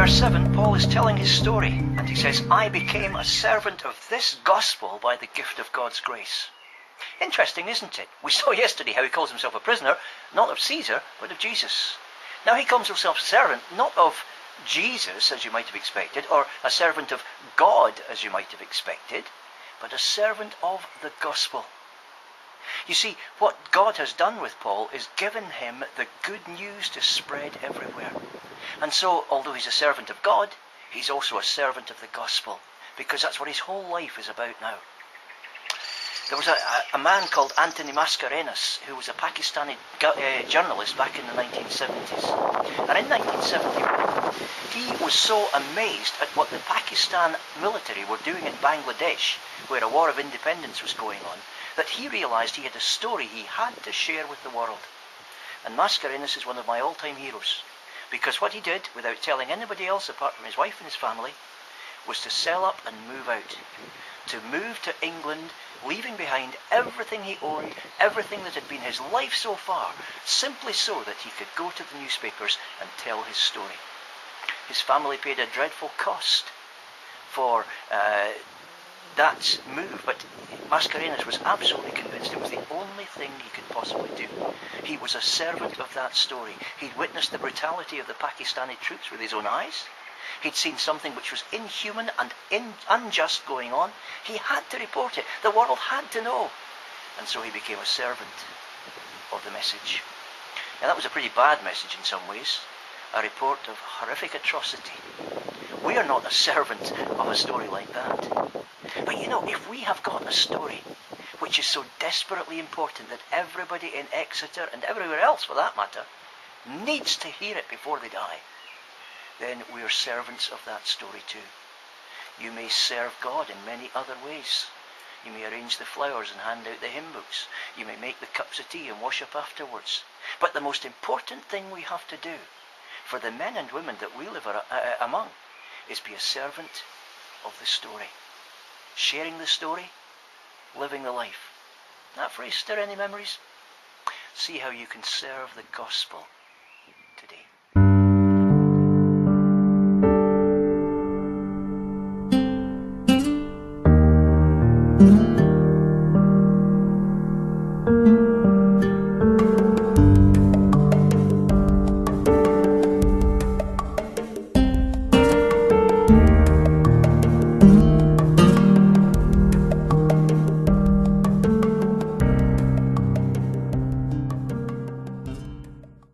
verse 7, Paul is telling his story, and he says, I became a servant of this gospel by the gift of God's grace. Interesting, isn't it? We saw yesterday how he calls himself a prisoner, not of Caesar, but of Jesus. Now he calls himself a servant, not of Jesus, as you might have expected, or a servant of God, as you might have expected, but a servant of the gospel. You see, what God has done with Paul is given him the good news to spread everywhere. And so, although he's a servant of God, he's also a servant of the gospel, because that's what his whole life is about now. There was a man called Anthony Mascarenhas, who was a Pakistani journalist back in the 1970s. And in 1971, he was so amazed at what the Pakistan military were doing in Bangladesh, where a war of independence was going on, that he realised he had a story he had to share with the world. And Mascarenhas is one of my all-time heroes, because what he did, without telling anybody else apart from his wife and his family, was to sell up and move out. To move to England, leaving behind everything he owned, everything that had been his life so far, simply so that he could go to the newspapers and tell his story. His family paid a dreadful cost for that move, but Mascarenhas was absolutely convinced it was the only thing he could possibly do. He was a servant of that story. He'd witnessed the brutality of the Pakistani troops with his own eyes. He'd seen something which was inhuman and unjust going on. He had to report it. The world had to know. And so he became a servant of the message. Now that was a pretty bad message in some ways. A report of horrific atrocity. We are not a servant of a story like that. But you know, if we have got a story which is so desperately important that everybody in Exeter and everywhere else for that matter needs to hear it before they die, then we are servants of that story too. You may serve God in many other ways. You may arrange the flowers and hand out the hymn books. You may make the cups of tea and wash up afterwards. But the most important thing we have to do for the men and women that we live among is be a servant of the story. Sharing the story, living the life. That phrase stir any memories? See how you can serve the gospel today.